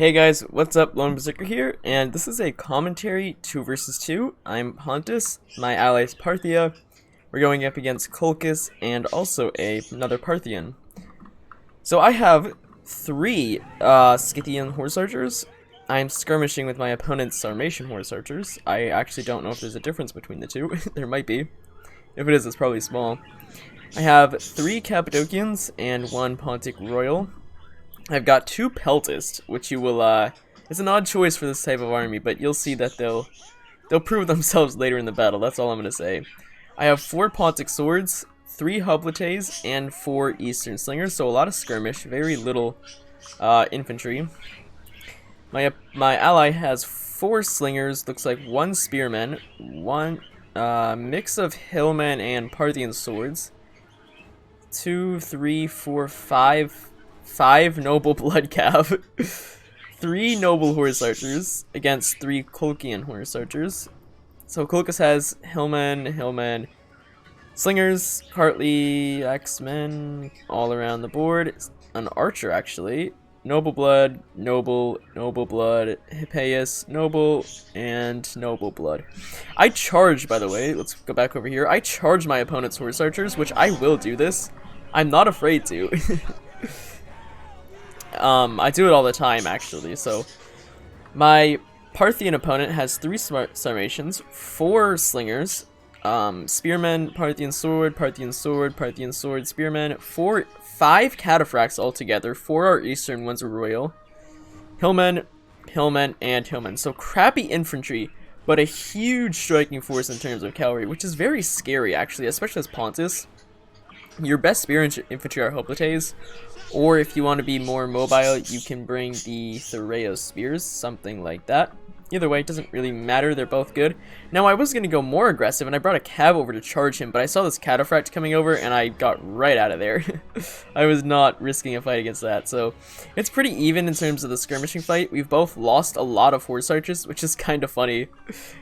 Hey guys, what's up? Lone Berserker here, and this is a commentary 2 versus 2. I'm Pontus, my ally is Parthia. We're going up against Colchis and also another Parthian. So I have 3 Scythian horse archers. I'm skirmishing with my opponent's Sarmatian horse archers. I actually don't know if there's a difference between the two. There might be. If it is, it's probably small. I have 3 Cappadocians and 1 Pontic Royal. I've got 2 Peltast, which you will, it's an odd choice for this type of army, but you'll see that they'll prove themselves later in the battle, that's all I'm going to say. I have 4 Pontic Swords, 3 Hoplites, and 4 Eastern Slingers, so a lot of skirmish, very little, infantry. My ally has 4 Slingers, looks like 1 Spearman, 1, mix of Hillmen and Parthian Swords, 2, 3, 4, 5 Noble Blood Cav, 3 Noble Horse Archers against 3 Colchian Horse Archers. So Colchis has Hillmen, Slingers, Hartley, X-Men, all around the board. An Archer, actually. Noble Blood, Noble Blood, Hippeus, Noble, and Noble Blood. I charge, by the way, let's go back over here. I charge my opponent's Horse Archers, which I will do this. I'm not afraid to. I do it all the time, actually. So, my Parthian opponent has 3 Sarmatians, 4 Slingers, Spearmen, Parthian Sword, Spearmen, 5 Cataphracts altogether. 4 are Eastern, 1's a Royal. Hillmen, and Hillmen. So, crappy infantry, but a huge striking force in terms of cavalry, which is very scary, actually, especially as Pontus. Your best spear infantry are Hoplites, or if you want to be more mobile, you can bring the Thureos spears, something like that. Either way, it doesn't really matter, they're both good. Now, I was going to go more aggressive, and I brought a cav over to charge him, but I saw this Cataphract coming over, and I got right out of there. I was not risking a fight against that, so it's pretty even in terms of the skirmishing fight. We've both lost a lot of horse archers, which is kind of funny,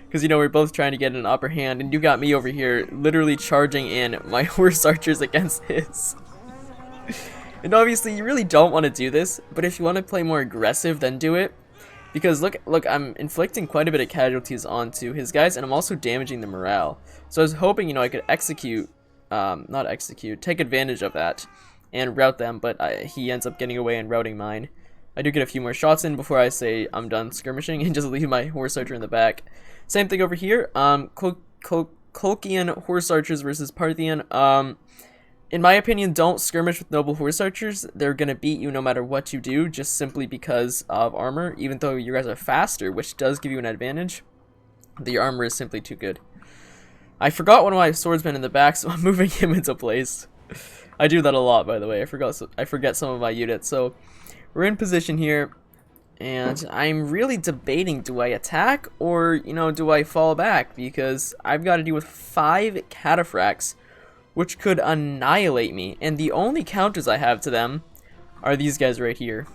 because, you know, we're both trying to get an upper hand, and you got me over here literally charging in my horse archers against his. And obviously, you really don't want to do this, but if you want to play more aggressive, then do it. Because look, I'm inflicting quite a bit of casualties onto his guys, and I'm also damaging the morale. So I was hoping, you know, I could take advantage of that and rout them, but he ends up getting away and routing mine. I do get a few more shots in before I say I'm done skirmishing and just leave my horse archer in the back. Same thing over here. Colchian horse archers versus Parthian. In my opinion, don't skirmish with noble horse archers. They're gonna beat you no matter what you do, just simply because of armor. Even though you guys are faster, which does give you an advantage, the armor is simply too good. I forgot one of my swordsmen in the back, so I'm moving him into place. I do that a lot, by the way. I forget some of my units. So we're in position here, and I'm really debating: do I attack or, you know, do I fall back? Because I've got to deal with 5 Cataphracts, which could annihilate me, and the only counters I have to them are these guys right here.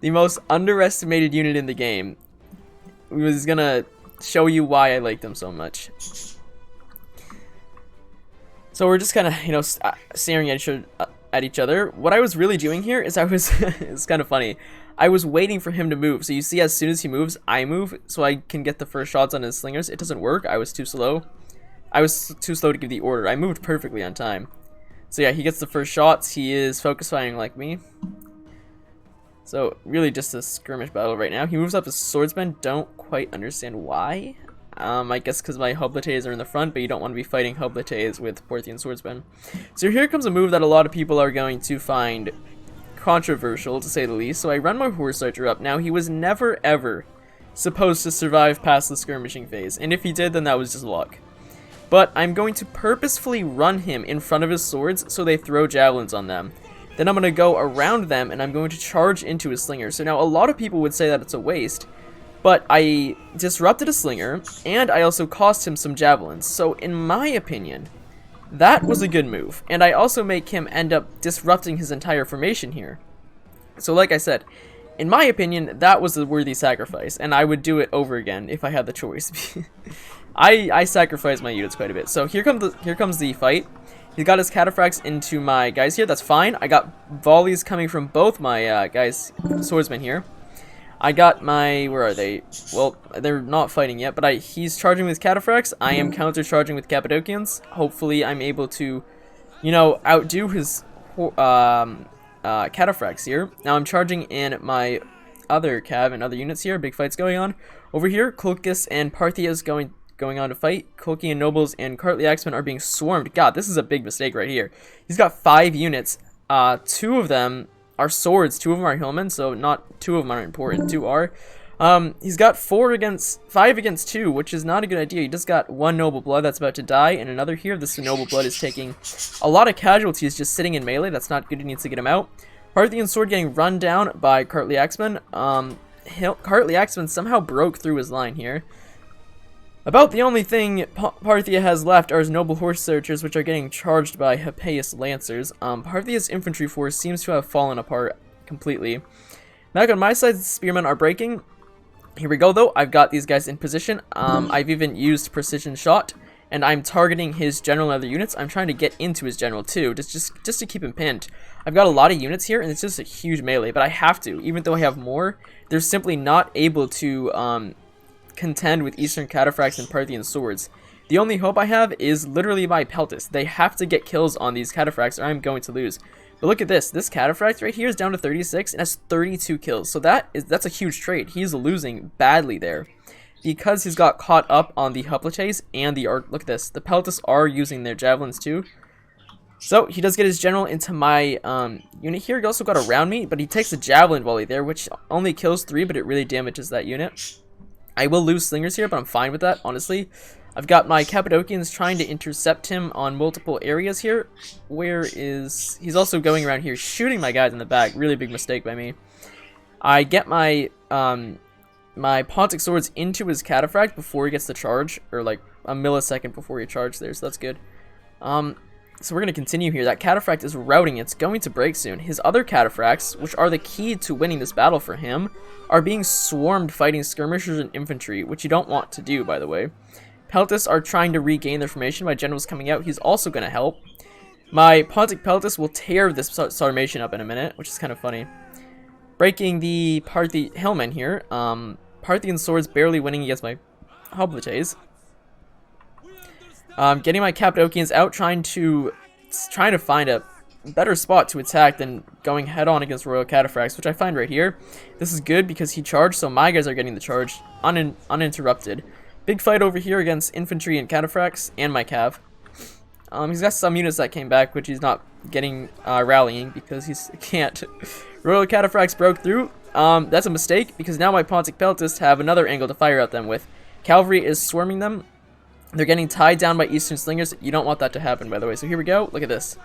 The most underestimated unit in the game. Was gonna show you why I like them so much. So we're just kind of, you know, staring at each other. What I was really doing here is it's kind of funny. I was waiting for him to move. So you see, as soon as he moves, I move, so I can get the first shots on his slingers. It doesn't work. I was too slow. To give the order. I moved perfectly on time. So yeah, he gets the first shots. He is focus firing like me. So really just a skirmish battle right now. He moves up his swordsmen. Don't quite understand why. I guess because my Hoplites are in the front, but you don't want to be fighting Hoplites with Parthian swordsmen. So here comes a move that a lot of people are going to find controversial, to say the least. So I run my horse archer up. Now, he was never ever supposed to survive past the skirmishing phase, and if he did, then that was just luck. But I'm going to purposefully run him in front of his swords so they throw javelins on them. Then I'm going to go around them and I'm going to charge into his slinger. So now a lot of people would say that it's a waste, but I disrupted a slinger and I also cost him some javelins. So in my opinion, that was a good move. And I also make him end up disrupting his entire formation here. So like I said, in my opinion, that was a worthy sacrifice, and I would do it over again if I had the choice. I sacrifice my units quite a bit. So here comes the fight. He got his cataphracts into my guys here. That's fine. I got volleys coming from both my guys, swordsmen here. I got my... Where are they? Well, they're not fighting yet, but he's charging with cataphracts. I am counter-charging with Cappadocians. Hopefully, I'm able to, you know, outdo his cataphracts here. Now, I'm charging in my other cav and other units here. Big fight's going on. Over here, Colchis and Parthia is going on to fight. Colchian nobles and Cartly axemen are being swarmed. God, this is a big mistake right here. He's got 5 units. 2 of them are swords, 2 of them are hillmen, so not 2 of them are important. 2 are. He's got 5 against 2, which is not a good idea. He just got 1 noble blood that's about to die, and another here. This noble blood is taking a lot of casualties just sitting in melee. That's not good. He needs to get him out. Parthian sword getting run down by Cartly axemen. Cartly axemen somehow broke through his line here. About the only thing Parthia has left are his noble horse searchers, which are getting charged by Hippeus lancers. Parthia's infantry force seems to have fallen apart completely. Back on my side, the spearmen are breaking. Here we go, though. I've got these guys in position. I've even used precision shot, and I'm targeting his general and other units. I'm trying to get into his general, too, just to keep him pinned. I've got a lot of units here, and it's just a huge melee, but I have to. Even though I have more, they're simply not able to contend with Eastern cataphracts and Parthian swords. The only hope I have is literally my Peltast. They have to get kills on these cataphracts or I'm going to lose. But look at this. This cataphract right here is down to 36 and has 32 kills. So that's a huge trade. He's losing badly there because he's got caught up on the Hoplites and the arc. Look at this. The Peltasts are using their javelins too. So he does get his general into my unit here. He also got around me, but he takes a javelin volley there, which only kills 3, but it really damages that unit. I will lose slingers here, but I'm fine with that, honestly. I've got my Cappadocians trying to intercept him on multiple areas here. He's also going around here shooting my guys in the back. Really big mistake by me. I get my my Pontic swords into his cataphract before he gets the charge, or like a millisecond before he charged there, so that's good. So we're going to continue here. That cataphract is routing. It's going to break soon. His other cataphracts, which are the key to winning this battle for him, are being swarmed fighting skirmishers and infantry, which you don't want to do, by the way. Peltasts are trying to regain their formation. My general's coming out. He's also going to help. My Pontic Peltast will tear this formation up in a minute, which is kind of funny. Breaking the hillmen here. Parthian swords barely winning against my Hoplites. Getting my Cappadocians out, trying to find a better spot to attack than going head-on against Royal Cataphracts, which I find right here. This is good because he charged, so my guys are getting the charge uninterrupted. Big fight over here against infantry and Cataphracts and my cav. He's got some units that came back, which he's not getting rallying because he can't. Royal Cataphracts broke through. That's a mistake because now my Pontic Peltasts have another angle to fire at them with. Cavalry is swarming them. They're getting tied down by Eastern slingers. You don't want that to happen, by the way. So here we go. Look at this.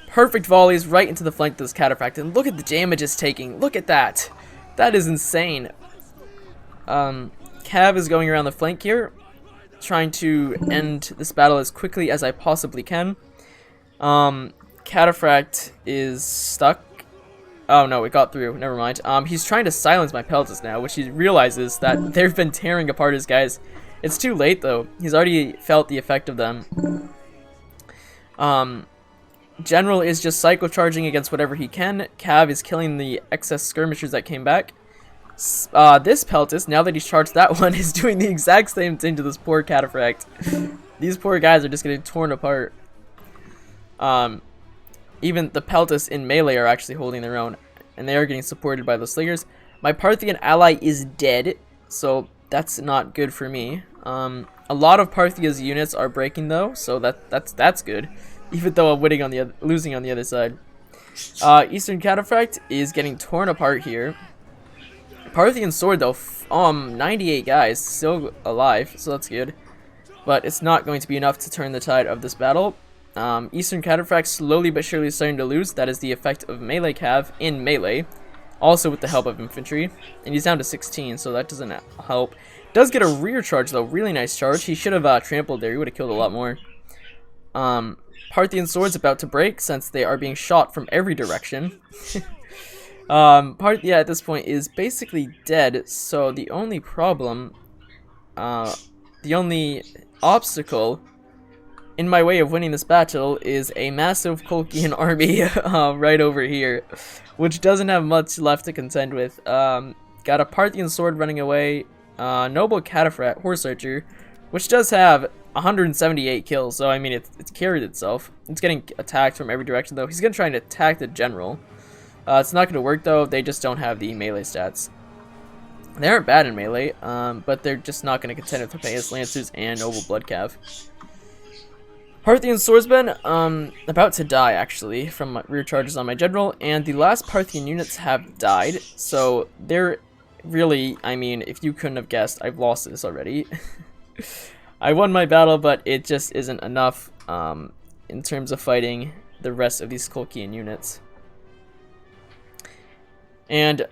Perfect volleys right into the flank of this cataphract. And look at the damage it's taking. Look at that. That is insane. Cav is going around the flank here, trying to end this battle as quickly as I possibly can. Cataphract is stuck. Oh no, it got through. Never mind. He's trying to silence my Peltasts now, which he realizes that they've been tearing apart his guys. It's too late though. He's already felt the effect of them. General is just cycle charging against whatever he can. Cav is killing the excess skirmishers that came back. This Peltast, now that he's charged that one, is doing the exact same thing to this poor cataphract. These poor guys are just getting torn apart. Even the Peltasts in melee are actually holding their own, and they are getting supported by those slingers. My Parthian ally is dead, so that's not good for me. A lot of Parthia's units are breaking though, so that's good. Even though I'm winning on the losing on the other side. Eastern Cataphract is getting torn apart here. Parthian sword though, 98 guys still alive, so that's good. But it's not going to be enough to turn the tide of this battle. Eastern Cataphract slowly but surely starting to lose. That is the effect of melee cav in melee. Also with the help of infantry. And he's down to 16, so that doesn't help. Does get a rear charge though, really nice charge. He should have trampled there, he would have killed a lot more. Parthian sword's about to break since they are being shot from every direction. Parthia at this point is basically dead, so the only problem, the only obstacle in my way of winning this battle is a massive Colchian army right over here, which doesn't have much left to contend with. Got a Parthian sword running away, noble cataphract horse archer, which does have 178 kills, so I mean it's carried itself. It's getting attacked from every direction though. He's gonna try and attack the general. It's not gonna work though. They just don't have the melee stats. They aren't bad in melee, but they're just not gonna contend with Peltast lancers and noble blood cav. Parthian swordsmen, about to die actually from my rear charges on my general, and the last Parthian units have died, so they're really, I mean, if you couldn't have guessed, I've lost this already. I won my battle, but it just isn't enough in terms of fighting the rest of these Colchian units. And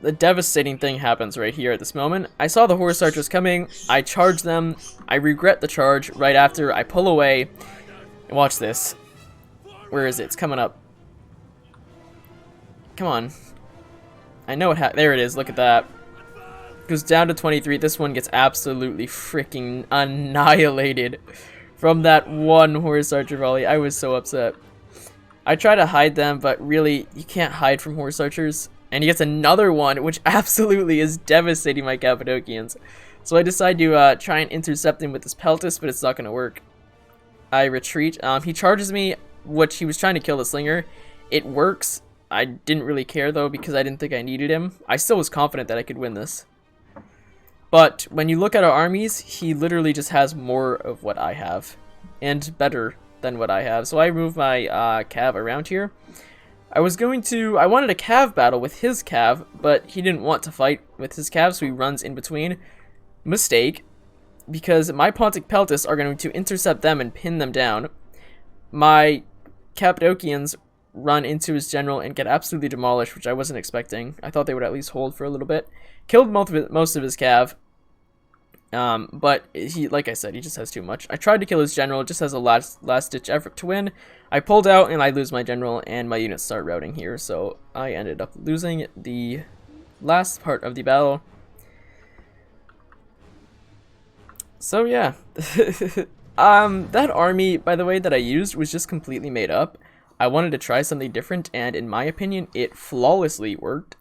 the devastating thing happens right here at this moment. I saw the horse archers coming, I charge them, I regret the charge right after, I pull away, and watch this. Where is it? It's coming up. Come on. I know it there it is, look at that. Goes down to 23, this one gets absolutely freaking annihilated from that one horse archer volley. I was so upset. I try to hide them, but really, you can't hide from horse archers. And he gets another one, which absolutely is devastating my Cappadocians. So I decide to try and intercept him with this Peltast, but it's not going to work. I retreat. He charges me, which he was trying to kill the slinger. It works. I didn't really care, though, because I didn't think I needed him. I still was confident that I could win this. But when you look at our armies, he literally just has more of what I have. And better than what I have. So I move my cav around here. I wanted a cav battle with his cav, but he didn't want to fight with his cav, so he runs in between. Mistake, because my Pontic Peltasts are going to intercept them and pin them down. My Cappadocians run into his general and get absolutely demolished, which I wasn't expecting. I thought they would at least hold for a little bit. Killed most of his cav. But he, like I said, he just has too much. I tried to kill his general just as a last-ditch effort to win. I pulled out and I lose my general and my units start routing here, so I ended up losing the last part of the battle. So yeah, that army, by the way, that I used was just completely made up. I wanted to try something different, and in my opinion, it flawlessly worked.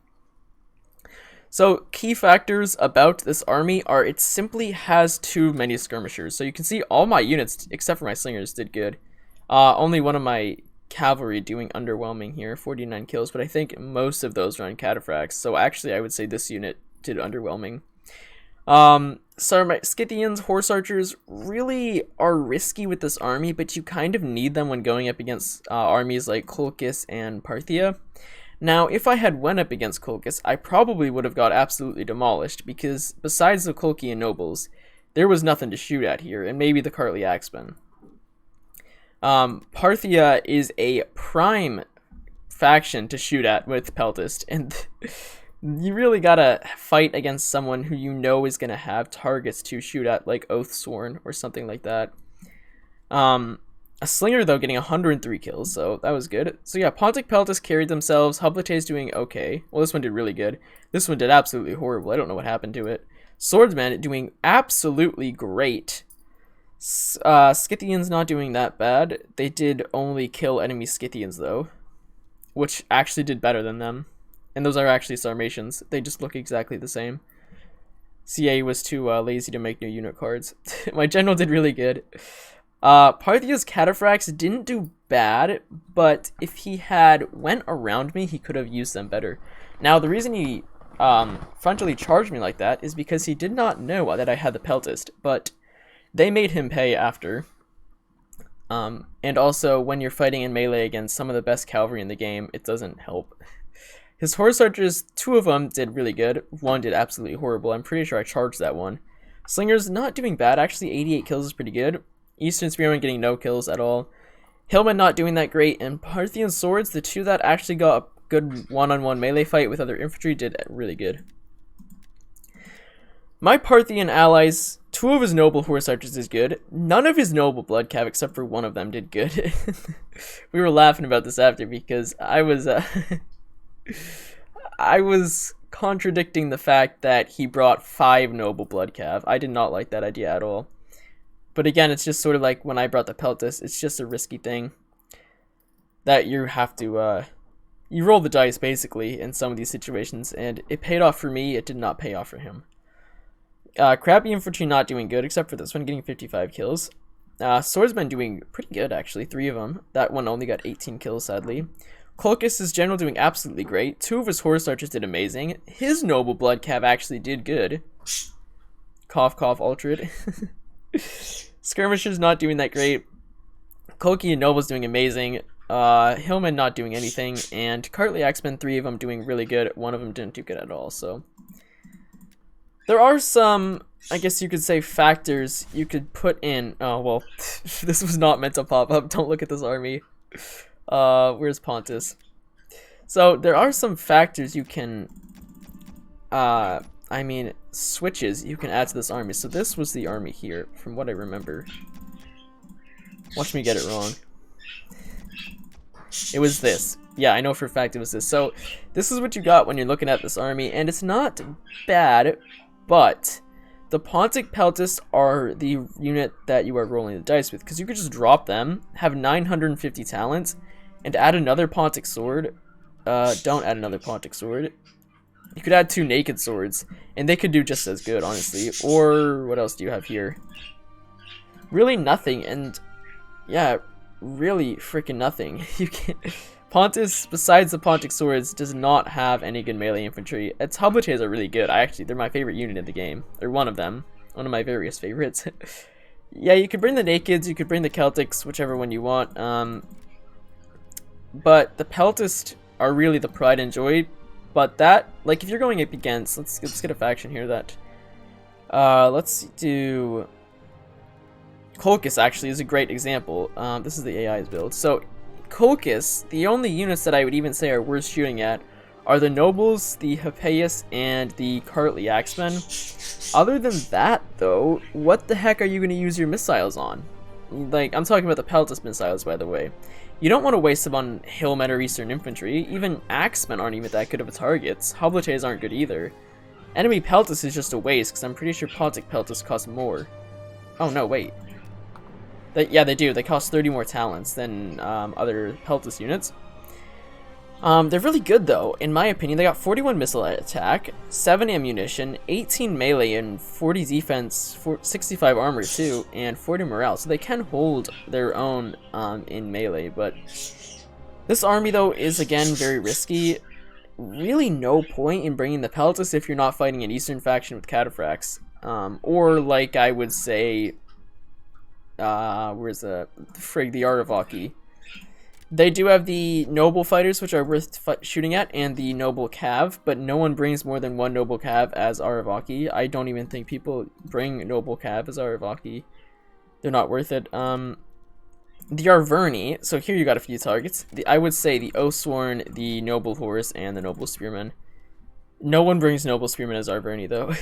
So, key factors about this army are it simply has too many skirmishers. So you can see all my units, except for my slingers, did good. Only one of my cavalry doing underwhelming here, 49 kills, but I think most of those run cataphracts. So actually, I would say this unit did underwhelming. So my Scythians, horse archers, really are risky with this army, but you kind of need them when going up against armies like Colchis and Parthia. Now, if I had went up against Colchis, I probably would have got absolutely demolished, because besides the Colchian nobles, there was nothing to shoot at here, and maybe the Cartly Axemen. Parthia is a prime faction to shoot at with Peltast, and you really gotta fight against someone who you know is gonna have targets to shoot at, like Oathsworn or something like that. A slinger, though, getting 103 kills, so that was good. So yeah, Pontic Peltast carried themselves. Hoplites doing okay. Well, this one did really good. This one did absolutely horrible. I don't know what happened to it. Swordsman doing absolutely great. Scythians not doing that bad. They did only kill enemy Scythians, though, which actually did better than them. And those are actually Sarmatians. They just look exactly the same. CA was too lazy to make new unit cards. My general did really good. Parthia's cataphracts didn't do bad, but if he had went around me, he could have used them better. Now, the reason he frontally charged me like that is because he did not know that I had the Peltast, but they made him pay after. And also, when you're fighting in melee against some of the best cavalry in the game, it doesn't help. His horse archers, 2 of them did really good. 1 did absolutely horrible. I'm pretty sure I charged that one. Slingers not doing bad. Actually, 88 kills is pretty good. Eastern Spearman getting no kills at all. Hillman not doing that great. And Parthian Swords, the 2 that actually got a good one-on-one melee fight with other infantry, did really good. My Parthian allies, 2 of his noble horse archers is good. None of his noble blood cav, except for 1 of them, did good. We were laughing about this after because I was contradicting the fact that he brought 5 noble blood cav. I did not like that idea at all. But again, it's just sort of like when I brought the Peltast, it's just a risky thing that you have to, you roll the dice basically in some of these situations, and it paid off for me, it did not pay off for him. Crappy infantry not doing good, except for this one getting 55 kills. Swordsman doing pretty good, actually, 3 of them. That one only got 18 kills, sadly. Colchis' general doing absolutely great. 2 of his horse archers did amazing. His noble blood cav actually did good. Cough, cough, altered. Skirmishers not doing that great. Kolki and Noble's doing amazing. Hillman not doing anything. And Cartley Axemen, 3 of them doing really good. 1 of them didn't do good at all, so. There are some, I guess you could say, factors you could put in. Oh, well, this was not meant to pop up. Don't look at this army. Where's Pontus? So, there are some factors you can, switches you can add to this army. So, this was the army here, from what I remember. Watch me get it wrong. It was this. Yeah, I know for a fact it was this. So, this is what you got when you're looking at this army, and it's not bad. But the Pontic Peltasts are the unit that you are rolling the dice with, because you could just drop them, have 950 talents, and add another Pontic sword. Don't add another Pontic sword. You could add 2 naked swords, and they could do just as good, honestly. Or what else do you have here? Really nothing, and yeah, really freaking nothing. You can't. Pontus, besides the Pontic swords, does not have any good melee infantry. Its Hoplites are really good. They're my favorite unit in the game. Or one of them. One of my various favorites. Yeah, you could bring the Nakeds, you could bring the Celtics, whichever one you want. But the Peltast are really the pride and joy. But that, like, if you're going up against, let's get a faction here that, let's do, Colchis actually is a great example. This is the AI's build. So, Colchis, the only units that I would even say are worth shooting at are the Nobles, the Hippeus, and the Cartley Axemen. Other than that, though, what the heck are you going to use your missiles on? Like, I'm talking about the Peltast missiles, by the way. You don't want to waste them on Hillmen or Eastern Infantry. Even Axemen aren't even that good of a targets. Hoplites aren't good either. Enemy Peltast is just a waste, because I'm pretty sure Pontic Peltast cost more. Oh, no, wait. Yeah, they do. They cost 30 more talents than other Peltast units. They're really good, though. In my opinion, they got 41 missile attack, 7 ammunition, 18 melee, and 40 defense, 65 armor, too, and 40 morale. So they can hold their own in melee. But this army, though, is, again, very risky. Really no point in bringing the Peltast if you're not fighting an Eastern faction with Cataphracts. Or, like I would say... where's the Aravaki? They do have the Noble Fighters, which are worth shooting at, and the Noble Cav, but no one brings more than 1 Noble Cav as Aravaki. I don't even think people bring Noble Cav as Aravaki. They're not worth it. The Arverni, so here you got a few targets. I would say the Oathsworn, the Noble Horse, and the Noble Spearman. No one brings Noble Spearman as Arverni, though.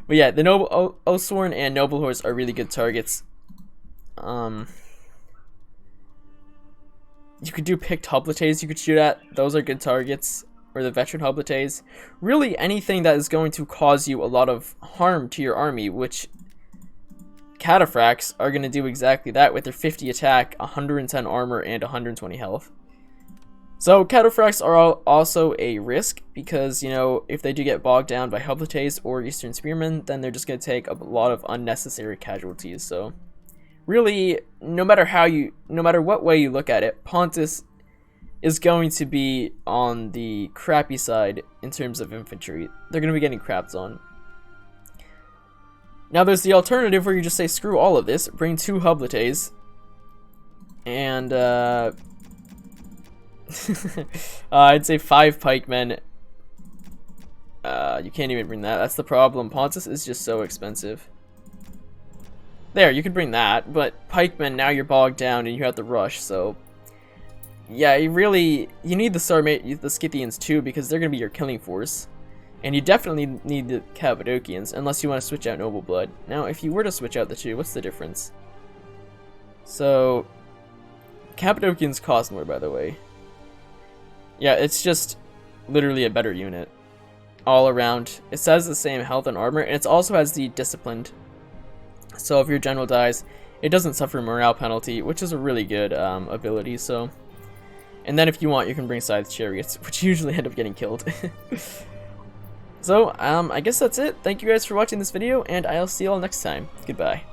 But yeah, the Noble Oathsworn and Noble Horse are really good targets. You could do picked Hoplites you could shoot at. Those are good targets. Or the veteran Hoplites. Really anything that is going to cause you a lot of harm to your army, which Cataphracts are going to do exactly that with their 50 attack, 110 armor, and 120 health. So Cataphracts are also a risk because, you know, if they do get bogged down by Hoplites or Eastern Spearmen, then they're just going to take a lot of unnecessary casualties. So really, no matter what way you look at it, Pontus is going to be on the crappy side in terms of infantry. They're going to be getting crapped on. Now there's the alternative where you just say screw all of this, bring 2 Hoplites, and I'd say 5 pikemen. You can't even bring that. That's the problem. Pontus is just so expensive. There, you could bring that, but pikemen, now you're bogged down and you have to rush, so... Yeah, you need the Scythians too, because they're going to be your killing force. And you definitely need the Cappadocians, unless you want to switch out Noble Blood. Now, if you were to switch out the two, what's the difference? So... Cappadocians cost more, by the way. Yeah, it's just literally a better unit. All around. It says the same health and armor, and it also has the disciplined So if your general dies, it doesn't suffer morale penalty, which is a really good ability. So, and then if you want, you can bring scythe chariots, which usually end up getting killed. So I guess that's it. Thank you guys for watching this video, and I'll see you all next time. Goodbye.